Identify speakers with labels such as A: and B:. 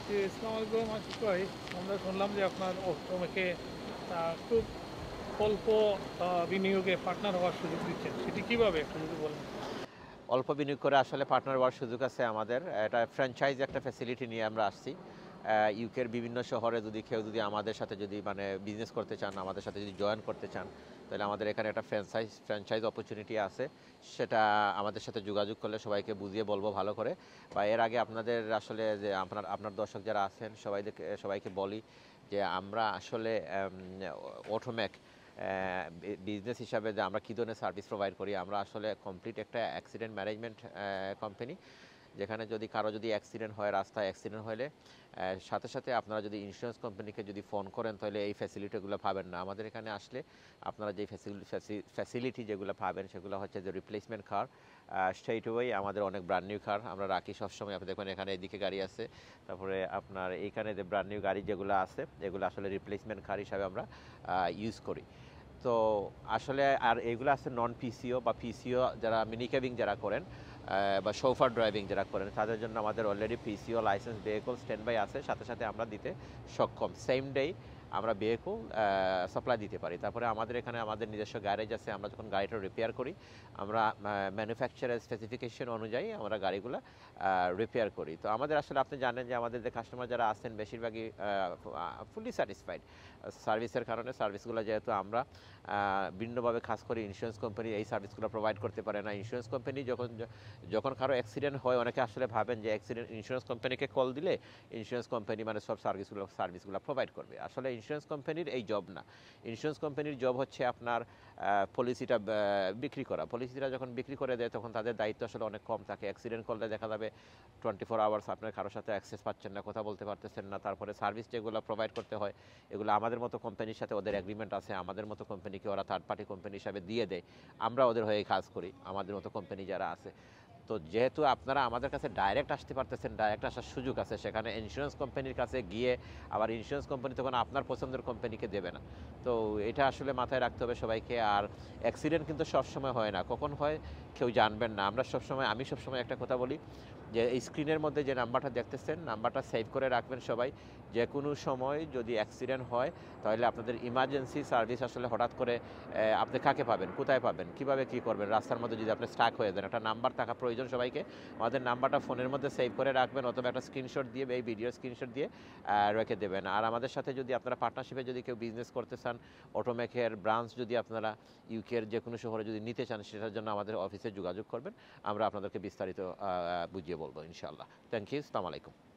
A: জি, আসসালামু আলাইকুম আশিক ভাই। আমরা শুনলাম যে আপনার অটোমেকে খুব অল্প বিনিয়োগে পার্টনার হওয়ার সুযোগ দিচ্ছেন। সেটি কিভাবে একটু যদি বলেন?
B: অল্প বিনিয়োগ করে আসলে পার্টনার হওয়ার সুযোগ আছে আমাদের। এটা ফ্র্যাঞ্চাইজ একটা ফ্যাসিলিটি নিয়ে আমরা আসছি। ইউকের বিভিন্ন শহরে কেউ যদি আমাদের সাথে মানে বিজনেস করতে চান, আমাদের সাথে যদি জয়েন করতে চান, তাহলে আমাদের এখানে একটা ফ্র্যাঞ্চাইজ অপরচুনিটি আছে। সেটা আমাদের সাথে যোগাযোগ করলে সবাইকে বুঝিয়ে বলবো ভালো করে। বা এর আগে আপনাদের আসলে যে আপনার দর্শক যারা আছেন সবাইকে বলি যে আমরা আসলে অটোমেক বিজনেস হিসাবে যে আমরা কী ধরনের সার্ভিস প্রোভাইড করি, আমরা আসলে কমপ্লিট একটা অ্যাক্সিডেন্ট ম্যানেজমেন্ট কোম্পানি, যেখানে কারো অ্যাক্সিডেন্ট হয়, রাস্তায় অ্যাক্সিডেন্ট হলে সাথে সাথে আপনারা যদি ইন্স্যুরেন্স কোম্পানিকে ফোন করেন, তাহলে এই ফ্যাসিলিটিগুলো পাবেন না। আমাদের এখানে আসলে আপনারা যে ফ্যাসিলিটি যেগুলো পাবেন, সেগুলো হচ্ছে যে রিপ্লেসমেন্ট কার, স্ট্রেইট ওয়ে আমাদের অনেক ব্র্যান্ড নিউ কার আমরা রাখি সবসময়। আপনি দেখবেন এখানে এদিকে গাড়ি আছে, তারপরে আপনার এইখানে যে ব্র্যান্ড নিউ গাড়ি যেগুলো আছে, এগুলো আসলে রিপ্লেসমেন্ট কার হিসাবে আমরা ইউজ করি। তো আসলে আর এগুলো আছে নন পিসিও বা পিসিও যারা মিনি ক্যাবিং যারা করেন, বা শোফার ড্রাইভিং যারা করেন, তাদের জন্য আমাদের already PCO license vehicle stand by আছে। সাথে সাথে আমরা দিতে সক্ষম, সেম ডেই আমরা ভেহিকল সাপ্লাই দিতে পারি। তারপরে আমাদের এখানে আমাদের নিজস্ব গ্যারেজ আছে। আমরা যখন গাড়িটা রিপেয়ার করি, আমরা ম্যানুফ্যাকচারের স্পেসিফিকেশন অনুযায়ী আমরা গাড়িগুলো রিপেয়ার করি। তো আমাদের আসলে আপনি জানেন যে আমাদের যে কাস্টমার যারা আছেন, বেশিরভাগই ফুলি স্যাটিসফাইড সার্ভিসের কারণে। সার্ভিসগুলো যেহেতু আমরা ভিন্নভাবে কাজ করি, ইন্স্যুরেন্স কোম্পানি এই সার্ভিসগুলো প্রোভাইড করতে পারে না। ইন্স্যুরেন্স কোম্পানি যখন যখন কারো অ্যাক্সিডেন্ট হয়, অনেকে আসলে ভাবেন যে ইন্স্যুরেন্স কোম্পানিকে কল দিলে ইন্স্যুরেন্স কোম্পানি মানে সব সার্ভিসগুলো প্রোভাইড করবে। আসলে ইন্স্যুরেন্স কোম্পানির এই জব না। ইন্স্যুরেন্স কোম্পানির জব হচ্ছে আপনার পলিসিটা বিক্রি করা। পলিসিটা যখন বিক্রি করে দেয়, তখন তাদের দায়িত্ব আসলে অনেক কম থাকে। অ্যাক্সিডেন্ট করলে দেখা যাবে 24 আওয়ার্স আপনার কারোর সাথে অ্যাক্সেস পাচ্ছেন না, কথা বলতে পারতেছেন না। তারপরে সার্ভিস যেগুলো প্রোভাইড করতে হয়, এগুলো আমাদের মতো কোম্পানির সাথে ওদের এগ্রিমেন্ট আছে। আমাদের মতো কোম্পানিকে ওরা থার্ড পার্টি কোম্পানি হিসাবে দিয়ে দেয়, আমরা ওদের হয়ে কাজ করি, আমাদের মতো কোম্পানি যারা আছে। তো যেহেতু আপনারা আমাদের কাছে ডাইরেক্ট আসতে পারতেছেন, ডাইরেক্ট আসার সুযোগ আছে, সেখানে ইন্স্যুরেন্স কোম্পানির কাছে গিয়ে আবার ইন্স্যুরেন্স কোম্পানি তখন আপনার পছন্দের কোম্পানিকে দেবে না। তো এটা আসলে মাথায় রাখতে হবে সবাইকে। আর অ্যাক্সিডেন্ট কিন্তু সবসময় হয় না, কখন হয় কেউ জানবেন না। আমি সবসময় একটা কথা বলি যে এই স্ক্রিনের মধ্যে যে নাম্বারটা দেখতেছেন, নাম্বারটা সেভ করে রাখবেন সবাই। যে কোনো সময় যদি অ্যাক্সিডেন্ট হয়, তাহলে আপনাদের ইমার্জেন্সি সার্ভিস আসলে হঠাৎ করে আপনি কাকে পাবেন, কোথায় পাবেন, কিভাবে কি করবেন, রাস্তার মধ্যে যদি আপনি স্টাক হয়ে যান, একটা নাম্বার থাকা প্রয়োজন সবাইকে। আমাদের নাম্বারটা ফোনের মধ্যে সেভ করে রাখবেন, অথবা একটা স্ক্রিনশট দিয়ে, এই ভিডিওর স্ক্রিনশট দিয়ে রেখে দেবেন। আর আমাদের সাথে যদি আপনারা পার্টনারশিপে কেউ বিজনেস করতে চান, অটোমেকের ব্রাঞ্চ যদি আপনারা ইউকের যে কোনো শহরে নিতে চান, সেটার জন্য আমাদের অফিসে যোগাযোগ করবেন। আমরা আপনাদেরকে বিস্তারিত বুঝিয়ে বলবো ইনশাআল্লাহ। থ্যাংক ইউ, আসসালামু আলাইকুম।